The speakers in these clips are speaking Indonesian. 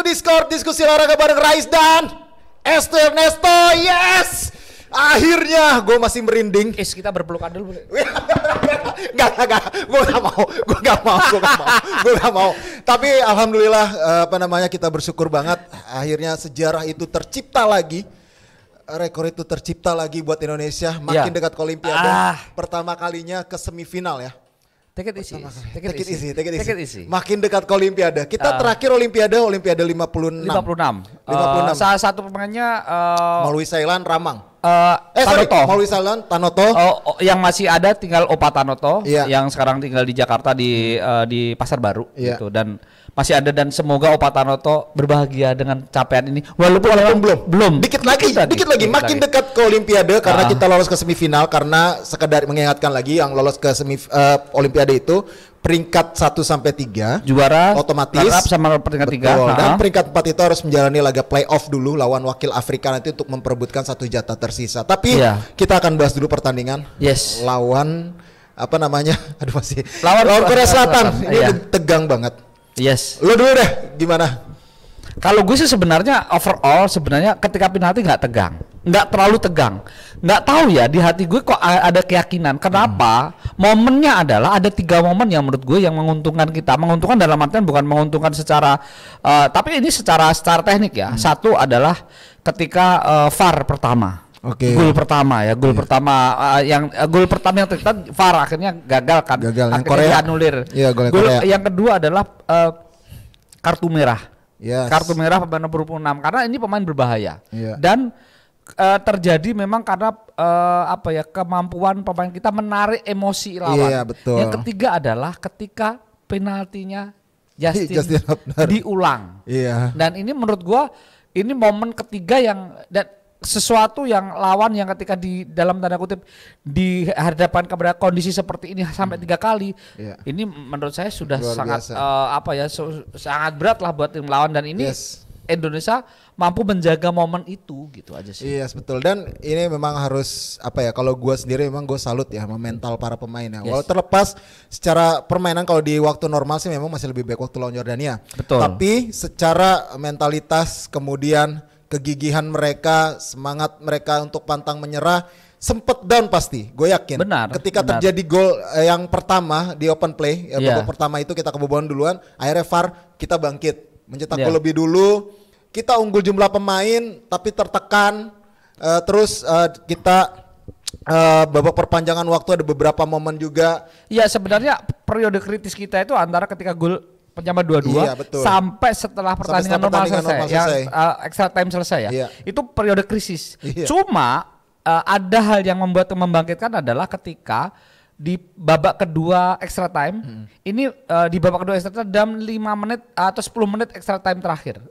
Discord diskusi olahraga bareng Rais dan Esto Ernesto. Yes, akhirnya gue masih merinding. Kita berpelukan dulu boleh? Enggak, gue gak mau. Tapi alhamdulillah kita bersyukur banget akhirnya sejarah itu tercipta lagi. Rekor itu tercipta lagi buat Indonesia, makin dekat ke Olimpiade. Pertama kalinya ke semifinal ya. Take it easy. Makin dekat ke Olimpiade. Kita terakhir Olimpiade 56. Salah satu pemainnya Maulwi Sailan Ramang. Tanoto. Tanoto. Yang masih ada tinggal Opa Tanoto, yang sekarang tinggal di Jakarta di Pasar Baru gitu, dan masih ada, dan semoga Opa Tanoto berbahagia dengan capaian ini walaupun belum. Dikit lagi makin dekat ke Olimpiade karena kita lolos ke semifinal, karena sekedar mengingatkan lagi yang lolos ke Olimpiade itu peringkat 1 sampai 3 juara otomatis sama peringkat 3. Dan peringkat 4 itu harus menjalani laga playoff dulu lawan wakil Afrika nanti untuk memperebutkan 1 jatah tersisa. Tapi kita akan bahas dulu pertandingan lawan lawan Korea Selatan. Ini tegang banget. Lo dulu deh, gimana? Kalau gue sih sebenarnya overall ketika penalti nggak tegang, nggak terlalu tegang. Nggak tahu ya, di hati gue kok ada keyakinan. Kenapa? Momennya adalah ada 3 momen yang menurut gue yang menguntungkan kita. Menguntungkan dalam artian bukan menguntungkan secara, tapi ini secara teknik ya. Satu adalah ketika VAR pertama. Gol pertama yang ternyata VAR akhirnya gagal kan. Akhirnya dianulir. Gol yang kedua adalah kartu merah. Kartu merah pemain nomor 26 karena ini pemain berbahaya. Dan terjadi memang karena kemampuan pemain kita menarik emosi lawan. Yang ketiga adalah ketika penaltinya Justin diulang. Dan ini menurut gua ini momen ketiga dan sesuatu yang lawan yang ketika di dalam tanda kutip dihadapkan kepada kondisi seperti ini sampai 3 kali, ini menurut saya sudah sangat sangat berat lah buat tim lawan, dan ini Indonesia mampu menjaga momen itu gitu aja sih. Betul, dan ini memang harus kalau gue sendiri memang gue salut ya sama mental para pemain ya. Walau terlepas secara permainan kalau di waktu normal sih memang masih lebih baik waktu lawan Jordania. Betul. Tapi secara mentalitas kemudian kegigihan mereka, semangat mereka untuk pantang menyerah sempet down pasti, gue yakin. Ketika terjadi gol yang pertama di open play, babak pertama itu kita kebobolan duluan, akhirnya VAR kita bangkit, mencetak gol lebih dulu, kita unggul jumlah pemain tapi tertekan, terus kita babak perpanjangan waktu ada beberapa momen juga. Ya sebenarnya periode kritis kita itu antara ketika gol penyama 2-2 sampai setelah pertandingan normal selesai. Yang extra time selesai ya. Itu periode krisis. Cuma ada hal yang membangkitkan adalah ketika di babak kedua extra time, ini di babak kedua extra time dalam 5 menit atau 10 menit extra time terakhir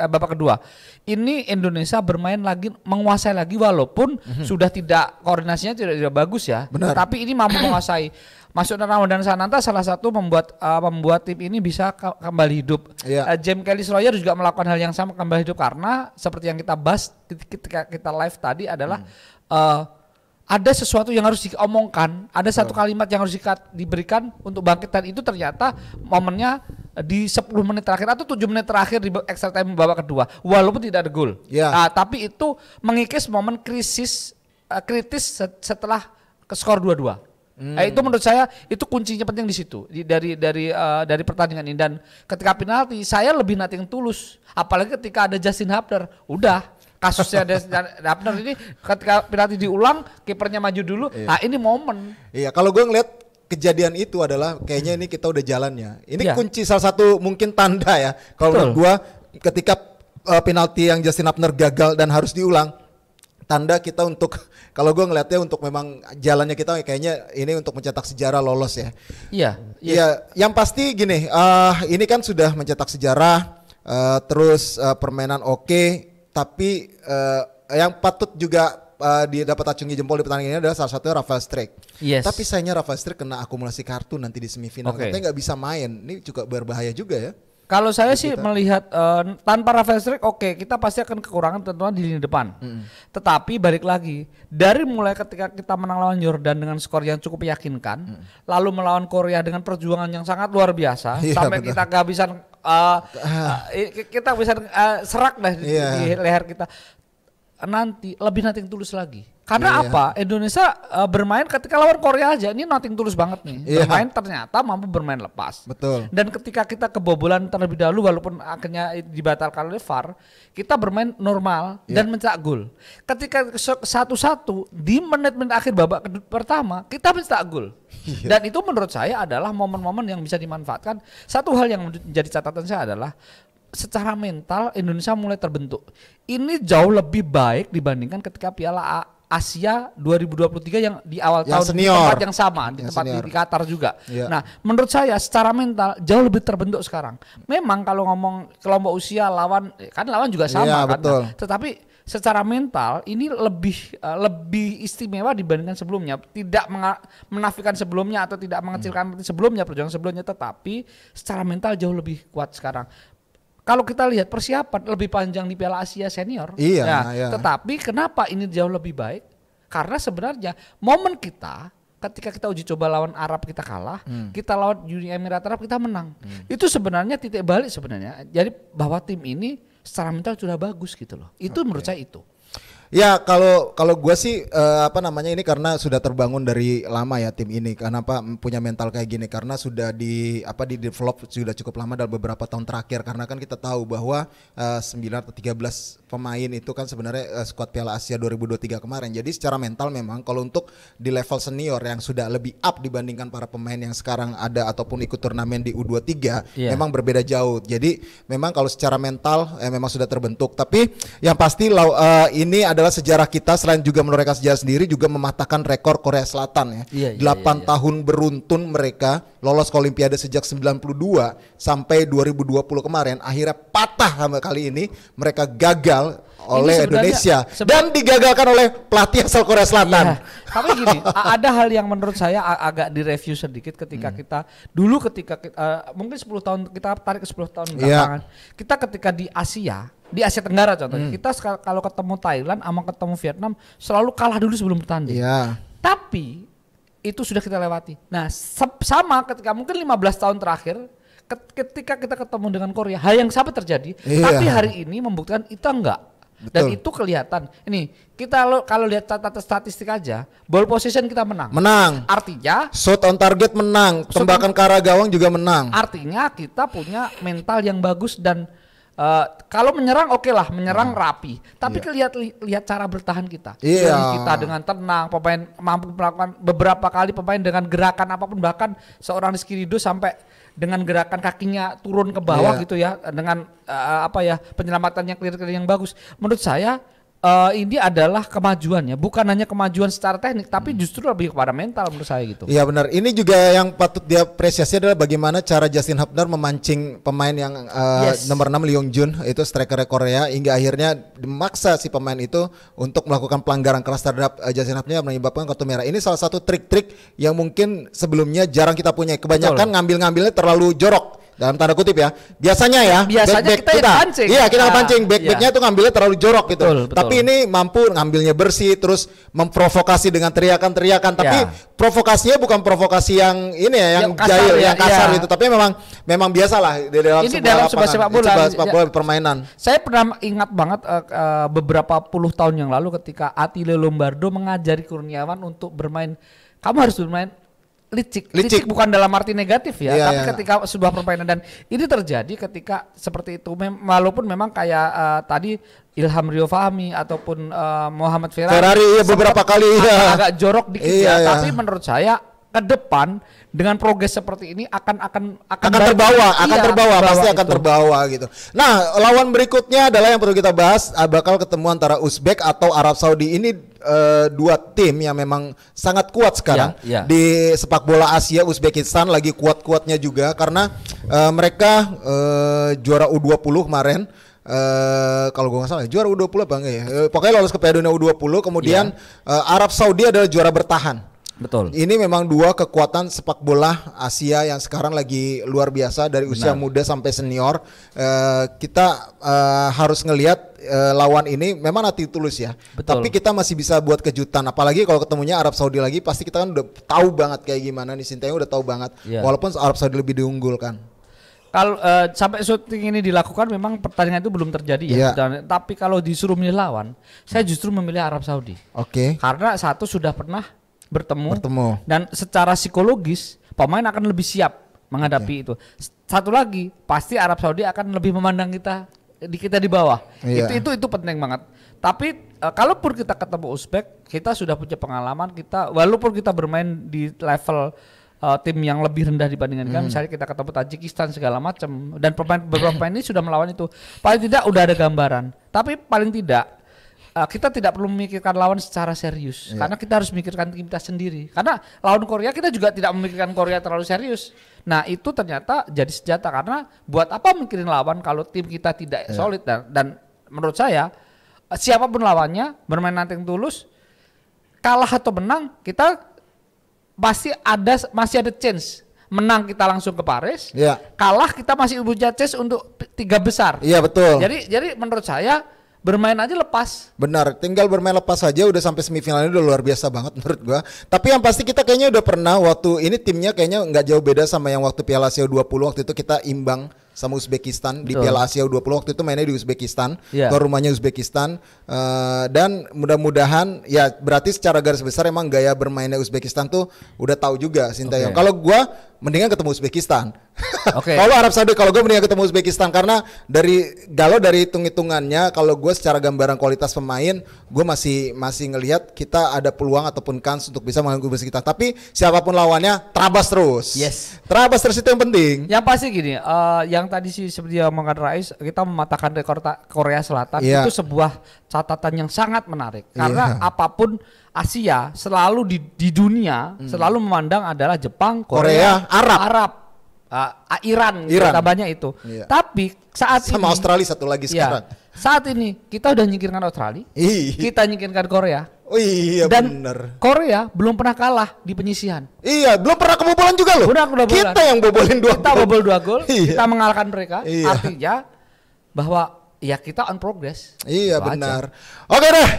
babak kedua, ini Indonesia bermain lagi, menguasai lagi walaupun sudah tidak, koordinasinya tidak bagus ya. Tapi ini mampu menguasai. Masuknya Ramadan Sananta salah satu membuat tim ini bisa kembali hidup. James Kelly Sloyer juga melakukan hal yang sama, kembali hidup, karena seperti yang kita bahas ketika kita live tadi adalah ada sesuatu yang harus diomongkan, ada satu kalimat yang harus diberikan untuk bangkit, dan itu ternyata momennya di 10 menit terakhir atau 7 menit terakhir di extra time babak kedua, walaupun tidak ada gol. Tapi itu mengikis momen kritis setelah ke skor 2-2. Itu menurut saya itu kuncinya penting di situ, dari pertandingan ini. Dan ketika penalti saya lebih nating tulus, apalagi ketika ada Justin Hubner. Udah kasusnya ada Hubner ini, ketika penalti diulang kipernya maju dulu. Ini momen. Kalau gue ngeliat kejadian itu adalah kayaknya ini kita udah jalannya. Ini kunci, salah satu mungkin tanda ya. Kalau menurut gue ketika penalti yang Justin Hubner gagal dan harus diulang, tanda kita untuk, kalau gue ngeliatnya untuk memang jalannya kita kayaknya ini untuk mencetak sejarah lolos ya. Yang pasti gini, ini kan sudah mencetak sejarah, terus permainan tapi yang patut juga dapat acungi jempol di pertandingan ini adalah salah satunya Rafael Strijk. Tapi sayangnya Rafael Strijk kena akumulasi kartu nanti di semifinal, katanya nggak bisa main. Ini juga berbahaya juga ya. Kalau saya sih melihat tanpa Rafael Strijk kita pasti akan kekurangan tentunya di lini depan. Tetapi balik lagi, dari mulai ketika kita menang lawan Jordan dengan skor yang cukup meyakinkan, lalu melawan Korea dengan perjuangan yang sangat luar biasa, sampai kita kehabisan kita bisa serak dah di leher kita. Nanti lebih nothing tulus lagi. Karena apa? Indonesia bermain ketika lawan Korea aja ini nothing tulus banget nih. Bermain ternyata mampu bermain lepas. Betul. Dan ketika kita kebobolan terlebih dahulu walaupun akhirnya dibatalkan oleh VAR, kita bermain normal dan mencetak gol. Ketika 1-1 di menit-menit akhir babak pertama kita mencetak gol. Dan itu menurut saya adalah momen-momen yang bisa dimanfaatkan. Satu hal yang menjadi catatan saya adalah secara mental Indonesia mulai terbentuk. Ini jauh lebih baik dibandingkan ketika Piala Asia 2023 yang di awal tahun senior. Di tempat yang sama, di tempat di Qatar juga. Nah, menurut saya secara mental jauh lebih terbentuk sekarang. Memang kalau ngomong kelompok usia lawan juga sama kan. Betul. Nah, tetapi secara mental ini lebih istimewa dibandingkan sebelumnya. Tidak menafikan sebelumnya atau tidak mengecilkan sebelumnya, perjuangan sebelumnya, tetapi secara mental jauh lebih kuat sekarang. Kalau kita lihat persiapan lebih panjang di Piala Asia Senior, tetapi kenapa ini jauh lebih baik? Karena sebenarnya momen kita ketika kita uji coba lawan Arab kita kalah, kita lawan Uni Emirat Arab kita menang. Itu sebenarnya titik balik sebenarnya. Jadi bahwa tim ini secara mental sudah bagus gitu loh. Itu menurut saya itu. Ya kalau gue sih ini karena sudah terbangun dari lama ya tim ini. Kenapa punya mental kayak gini? Karena sudah di develop sudah cukup lama dalam beberapa tahun terakhir. Karena kan kita tahu bahwa 9 atau 13 pemain itu kan sebenarnya skuad Piala Asia 2023 kemarin. Jadi secara mental memang kalau untuk di level senior yang sudah lebih up dibandingkan para pemain yang sekarang ada ataupun ikut turnamen di U23 memang berbeda jauh. Jadi memang kalau secara mental memang sudah terbentuk. Tapi yang pasti ini adalah sejarah kita selain juga menorehkan sejarah sendiri juga mematahkan rekor Korea Selatan ya. 8 tahun beruntun mereka lolos ke Olimpiade sejak 92 sampai 2020 kemarin akhirnya patah sama kali ini mereka gagal oleh Indonesia dan digagalkan oleh pelatih asal Korea Selatan. Tapi gini, ada hal yang menurut saya agak direview sedikit ketika kita mungkin 10 tahun kita tarik ke 10 tahun belakangan. Kita ketika di Asia Tenggara contohnya, kita kalau ketemu Thailand sama ketemu Vietnam selalu kalah dulu sebelum bertanding. Tapi itu sudah kita lewati. Nah, sama ketika mungkin 15 tahun terakhir ketika kita ketemu dengan Korea, hal yang sama terjadi. Tapi hari ini membuktikan itu enggak. Betul. Dan itu kelihatan. Ini kita kalau lihat catatan statistik aja, ball possession kita menang. Artinya shot on target menang, tembakan ke arah gawang juga menang. Artinya kita punya mental yang bagus dan kalau menyerang menyerang rapi. Tapi lihat cara bertahan kita. Kita dengan tenang, pemain mampu melakukan beberapa kali pemain dengan gerakan apapun, bahkan seorang Rizky Ridho sampai dengan gerakan kakinya turun ke bawah gitu ya, dengan penyelamatan yang clear yang bagus. Menurut saya ini adalah kemajuannya, bukan hanya kemajuan secara teknik, tapi justru lebih kepada mental menurut saya gitu. Iya benar. Ini juga yang patut diapresiasi adalah bagaimana cara Justin Hubner memancing pemain yang nomor 6 Lee Yong Jun itu striker Korea hingga akhirnya memaksa si pemain itu untuk melakukan pelanggaran keras terhadap Justin Hubner menyebabkan kartu merah. Ini salah satu trik-trik yang mungkin sebelumnya jarang kita punya. Kebanyakan ngambil-ngambilnya terlalu jorok. Dalam tanda kutip ya, biasanya kita pancing. Iya, kita pancing, back-backnya tuh ngambilnya terlalu jorok gitu. Betul. Tapi ini mampu ngambilnya bersih, terus memprovokasi dengan teriakan-teriakan. Tapi provokasinya bukan provokasi yang ini ya, yang jahil, yang kasar gitu. Tapi memang biasalah di dalam sepak bola permainan. Saya pernah ingat banget beberapa puluh tahun yang lalu ketika Attila Lombardo mengajari Kurniawan untuk bermain. Kamu harus bermain licik bukan dalam arti negatif ya, tapi ketika sebuah permainan, dan ini terjadi ketika seperti itu, walaupun memang kayak tadi Ilham Rio Fahmi ataupun Muhammad Ferrari beberapa kali agak jorok dikit tapi menurut saya ke depan dengan progres seperti ini akan terbawa pasti akan terbawa gitu. Nah, lawan berikutnya adalah yang perlu kita bahas, bakal ketemu antara Uzbek atau Arab Saudi. Ini dua tim yang memang sangat kuat sekarang di sepak bola Asia. Uzbekistan lagi kuat-kuatnya juga karena mereka juara U20 kemarin. Kalau gue nggak salah juara U20 apa enggak ya? Pokoknya lolos ke Piala Dunia U20. Kemudian Arab Saudi adalah juara bertahan. Betul. Ini memang dua kekuatan sepak bola Asia yang sekarang lagi luar biasa dari usia muda sampai senior. Kita harus ngelihat lawan ini memang hati tulus ya. Betul. Tapi kita masih bisa buat kejutan. Apalagi kalau ketemunya Arab Saudi lagi, pasti kita kan udah tahu banget kayak gimana nih, Sintayong udah tahu banget. Walaupun Arab Saudi lebih diunggulkan. kalau sampai syuting ini dilakukan memang pertandingan itu belum terjadi ya. Tapi kalau disuruh milih lawan, saya justru memilih Arab Saudi. Oke. Karena satu sudah pernah bertemu. Dan secara psikologis pemain akan lebih siap menghadapi itu. Satu lagi, pasti Arab Saudi akan lebih memandang kita di bawah. Itu penting banget. Tapi kalaupun kita ketemu Uzbek, kita sudah punya pengalaman, kita walaupun kita bermain di level tim yang lebih rendah dibandingkan misalnya kita ketemu Tajikistan segala macam, dan beberapa pemain ini sudah melawan itu. Paling tidak udah ada gambaran. Tapi paling tidak kita tidak perlu memikirkan lawan secara serius, karena kita harus memikirkan tim kita sendiri. Karena lawan Korea kita juga tidak memikirkan Korea terlalu serius. Nah itu ternyata jadi senjata, karena buat apa mikirin lawan kalau tim kita tidak solid, dan menurut saya siapapun lawannya, bermain nanting tulus, kalah atau menang, kita masih ada chance. Menang kita langsung ke Paris, kalah kita masih punya chance untuk 3 besar. Iya betul. Jadi menurut saya bermain aja lepas. Benar, tinggal bermain lepas saja udah sampai semifinal ini udah luar biasa banget menurut gua. Tapi yang pasti kita kayaknya udah pernah waktu ini timnya kayaknya nggak jauh beda sama yang waktu Piala Asia U20 waktu itu kita imbang sama Uzbekistan. Betul. Di Piala Asia U20 waktu itu mainnya di Uzbekistan, tuan rumahnya Uzbekistan, dan mudah-mudahan ya berarti secara garis besar emang gaya bermainnya Uzbekistan tuh udah tahu juga Sintayong. Kalau gua mendingan ketemu Uzbekistan. Kalau Arab Saudi, kalau gue mendingan ketemu Uzbekistan karena dari hitung-hitungannya, kalau gue secara gambaran kualitas pemain, gue masih ngelihat kita ada peluang ataupun kans untuk bisa mengganggu Uzbekistan. Tapi siapapun lawannya, terabas terus. Terabas terus itu yang penting. Yang pasti gini, yang tadi sih seperti yang mengatakan Rais, kita mematahkan rekor Korea Selatan itu sebuah catatan yang sangat menarik. Karena apapun Asia selalu di dunia selalu memandang adalah Jepang, Korea, Arab. Iran. Banyak itu. Tapi saat sama ini, Australia satu lagi sekarang. Saat ini kita udah nyingkirkan Australia, kita nyingkirkan Korea. Dan bener. Korea belum pernah kalah di penyisihan. Belum pernah kebobolan juga loh. Kita yang bobolin 2 gol. Kita bobol 2 gol, kita mengalahkan mereka. Artinya bahwa ya kita on progress. Benar. Oke deh,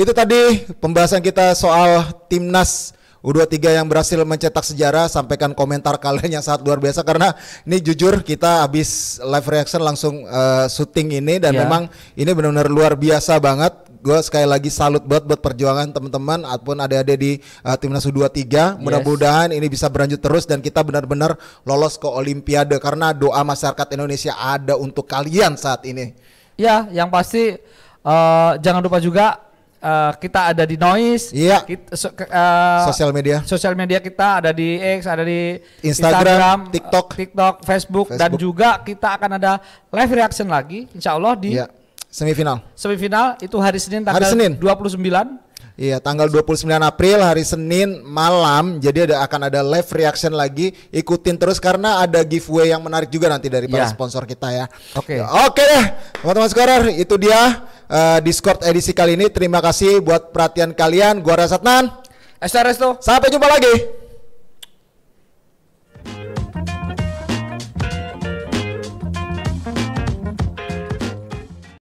itu tadi pembahasan kita soal timnas U23 yang berhasil mencetak sejarah. Sampaikan komentar kalian yang sangat luar biasa, karena ini jujur kita habis live reaction langsung syuting ini, dan memang ini benar-benar luar biasa banget. Gue sekali lagi salut buat perjuangan teman-teman ataupun adik-adik di timnas U23. Mudah-mudahan ini bisa berlanjut terus dan kita benar-benar lolos ke Olimpiade, karena doa masyarakat Indonesia ada untuk kalian saat ini. Ya, yang pasti jangan lupa juga kita ada di Noise, sosial media kita ada di X, ada di Instagram, TikTok, Facebook, dan juga kita akan ada live reaction lagi, insya Allah di semifinal itu hari Senin tanggal 29. Tanggal 29 April hari Senin malam. Jadi akan ada live reaction lagi. Ikutin terus karena ada giveaway yang menarik juga nanti dari para sponsor kita ya. Oke deh teman-teman Scorer, itu dia Discord edisi kali ini. Terima kasih buat perhatian kalian. Gua Rasatnan, Esta Resto. Sampai jumpa lagi.